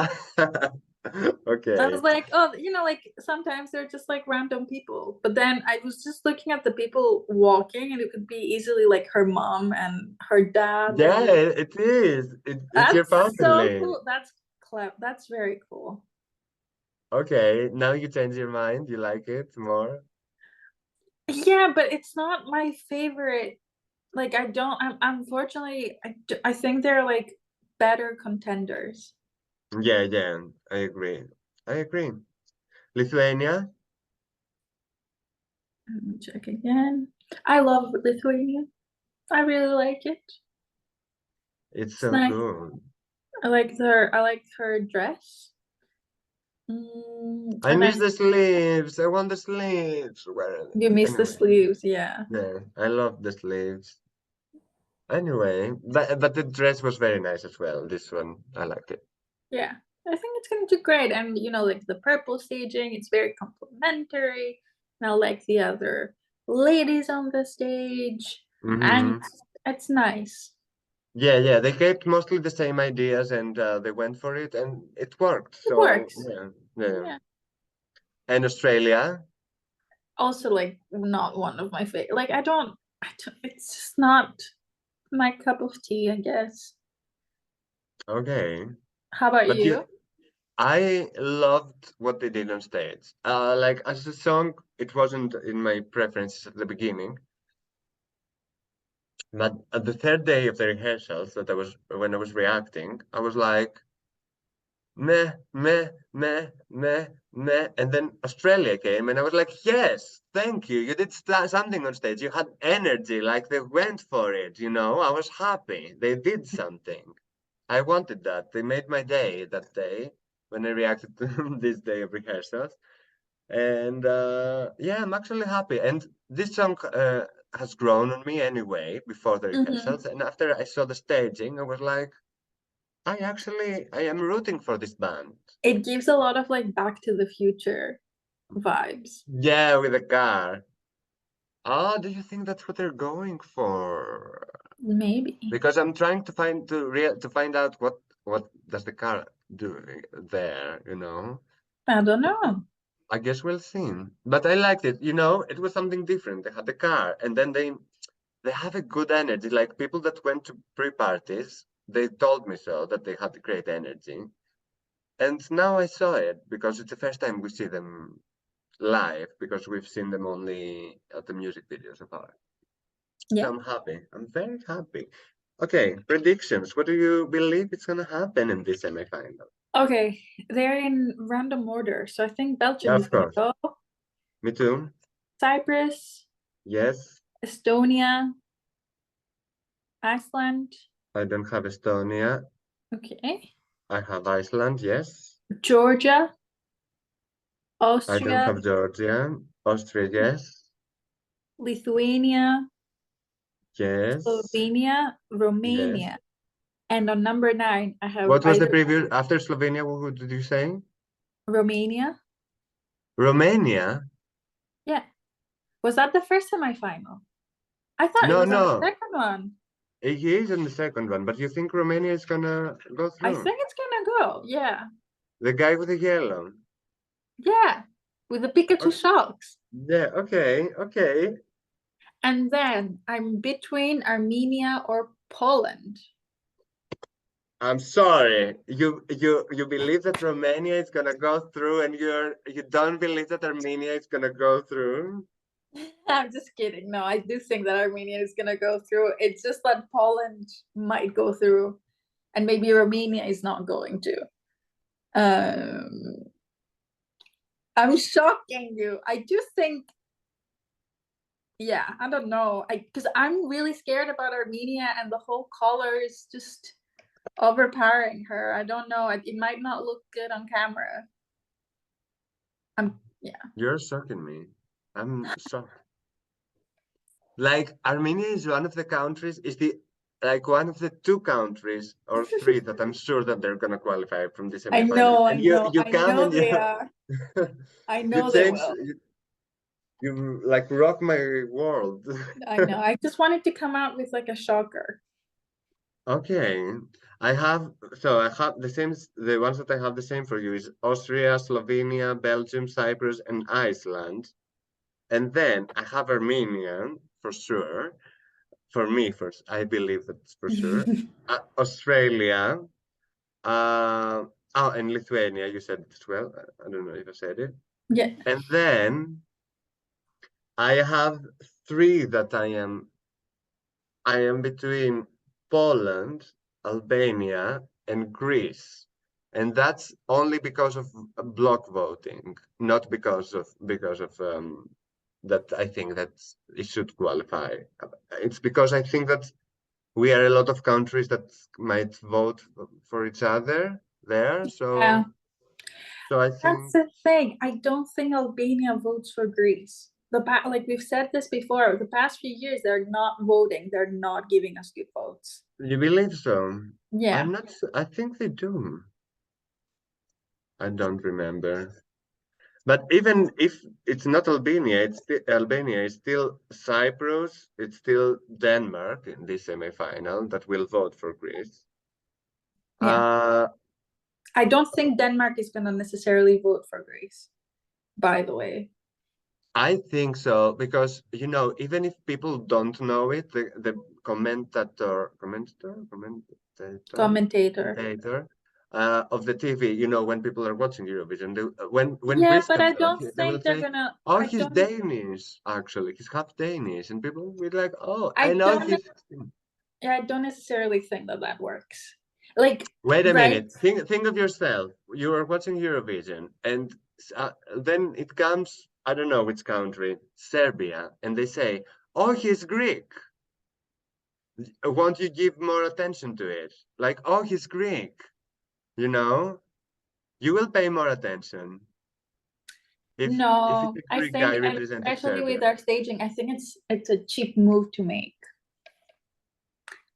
I was Okay. like, oh, like sometimes they're just like random people. But then I was just looking at the people walking, and it could be easily like her mom and her dad, Yeah, and it is. It's your that's so family. cool. That's clever. That's very cool. Okay, now you change your mind. You like it more. Yeah, but it's not my favorite. Like I don't. Unfortunately, I think they're like. better contenders. Yeah, yeah, I agree. I agree. Lithuania, Let me check again. I love Lithuania. I really like it. it's It's so nice. good. I like her dress. I And miss the sleeves. I want the sleeves. Where are you they? miss the Anyway, sleeves, yeah. yeah, I love the sleeves. Anyway, but the dress was very nice as well. This one, I liked it. Yeah. I think it's gonna do great. And like the purple staging, it's very complimentary. And I like the other ladies on the stage. And Mm-hmm. it's nice. Yeah, yeah, they kept mostly the same ideas and they went for it and it worked. It So works. yeah, yeah. Yeah. And Australia, Also, like, not one of my favorite. Like, it's just not my cup of tea, I guess. okay. How about But you? I loved what they did on stage. Like as a song, it wasn't in my preferences at the beginning. But at the third day of the rehearsals that when I was reacting, I was like, meh, meh, meh, meh, meh. And then Australia came and I was like, yes, thank you. You did something on stage. You had energy, like they went for it, I was happy. They did something. I wanted that. They made my day that day when I reacted to this day of rehearsals. And yeah, I'm actually happy. And this song has grown on me anyway before the Hmm. rehearsals. And after I saw the staging, I was like, I am rooting for this band. It gives a lot of like Back to the Future vibes. Yeah, with a car. Oh, do you think that's what they're going for? Maybe. Because I'm trying to find out what does the car do there. I don't know. I guess we'll see. But I liked it. It was something different. They had the car, and then they have a good energy. Like people that went to pre-parties, they told me so that they had great energy. And now I saw it because it's the first time we see them live because we've seen them only at the music videos of ours. So Yeah. I'm happy. I'm very happy. Okay, predictions. What do you believe is gonna happen in this semifinal? Okay. They're in random order. So I think Yeah, Belgium is of gonna course. go. Me too. Cyprus, Yes. Estonia, Iceland. I don't have Estonia. Okay. I have Iceland. Yes. Georgia, I don't Austria, have Georgia. Austria. Yes. Lithuania, Yes. Slovenia, Yes. Romania. And on number 9, I have What was the either previous after Slovenia? What did you say? Romania. Romania? Yeah. Was that the first semifinal? I thought it No, was on the no. second one. He is in the second one, but you think Romania is gonna go I through? think it's gonna go. Yeah. The guy with the yellow. Yeah. With the Pikachu Okay. shocks. Yeah, okay, okay. And then I'm between Armenia or Poland. I'm sorry. You believe that Romania is gonna go through and you don't believe that Armenia is gonna go through? I'm just kidding. No, I do think that Armenia is gonna go through. It's just that Poland might go through, and maybe Romania is not going to. Um, I'm shocking you. I do think, yeah, I don't know. Because I'm really scared about Armenia and the whole colors just overpowering her. I don't know. It might not look good on camera. Yeah. You're shocking me. I'm shocked. Like Armenia is one of the countries, is the like one of the two countries or three that I'm sure that they're gonna qualify from the semifinal. And you I come know and they are. I you know they change will. you like rock my world. I know. I just wanted to come out with like a shocker. Okay. I have the ones that I have the same for you is Austria, Slovenia, Belgium, Cyprus, and Iceland. And then I have Armenia for sure. For me, first, I believe that's for sure. Australia, uh, oh, and Lithuania, you said it as well. I don't know if I said it. Yeah. And then I have three that I am between Poland, Albania, and Greece. And that's only because of block voting, not because of that I think that it should qualify. It's because I think that we are a lot of countries that might vote for each other there. Yeah, So I that's think the thing. I don't think Albania votes for Greece. Like we've said this before, the past few years they're not voting. They're not giving us good votes. you believe so. Yeah, I'm not. I think they do. I don't remember. But even if it's not Albania, it's still Albania. It's still Cyprus. It's still Denmark in this semi-final that will vote for Greece. yeah. Uh, I don't think Denmark is gonna necessarily vote for Greece, by the way. I think so because even if people don't know it, the Commentator. commentator of the TV, when people are watching Eurovision, when Yeah, Greece but comes I out, don't they will think they're say, gonna. "Oh, I he's don't. Danish. Actually, he's half Danish," and people will be like, "Oh, I I know don't. he's." Yeah, I don't necessarily think that that works. Like, Wait a right? minute. Think of yourself. You are watching Eurovision, and then it comes, I don't know which country, Serbia, and they say, "Oh, he's Greek." Won't you give more attention to it? Like, oh, he's Greek, you know? You will pay more attention if it's No, a I Greek guy think, and representing especially with Serbia. our staging, I think it's a cheap move to make.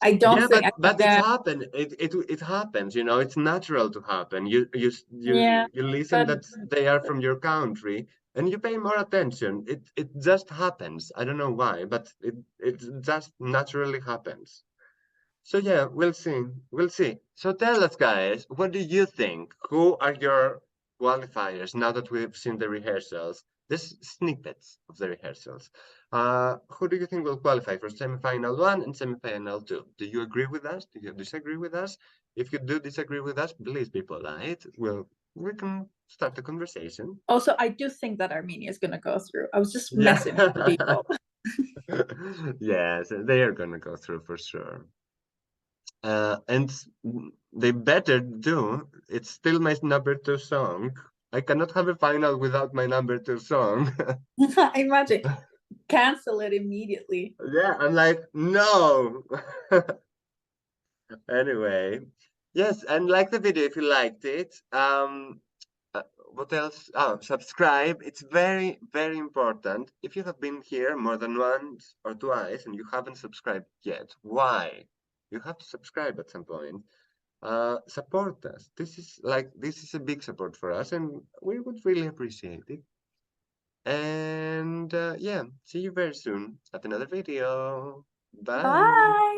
I don't Yeah, think. I think but it's that. happened. It happens, It's natural to happen. Yeah, You listen but that they are from your country and you pay more attention. It just happens. I don't know why, but it just naturally happens. So yeah, we'll see. We'll see. So tell us, guys, what do you think? Who are your qualifiers now that we've seen the rehearsals? This snippets of the rehearsals. Who do you think will qualify for semifinal one and semifinal two? Do you agree with us? Do you disagree with us? If you do disagree with us, please be polite. We can start the conversation. also I do think that Armenia is gonna go through. I was just Yeah. messing with people. Yes, they are gonna go through for sure. And they better do. It's still my number two song. I cannot have a final without my number two song. Imagine, cancel it immediately. Yeah, I'm like, no. Anyway, yes, and like the video if you liked it. Uh, what else? Oh, subscribe. It's very, very important. If you have been here more than once or twice and you haven't subscribed yet, why? You have to subscribe at some point. Support us. This is a big support for us, and we would really appreciate it. And yeah, see you very soon at another video. Bye. Bye.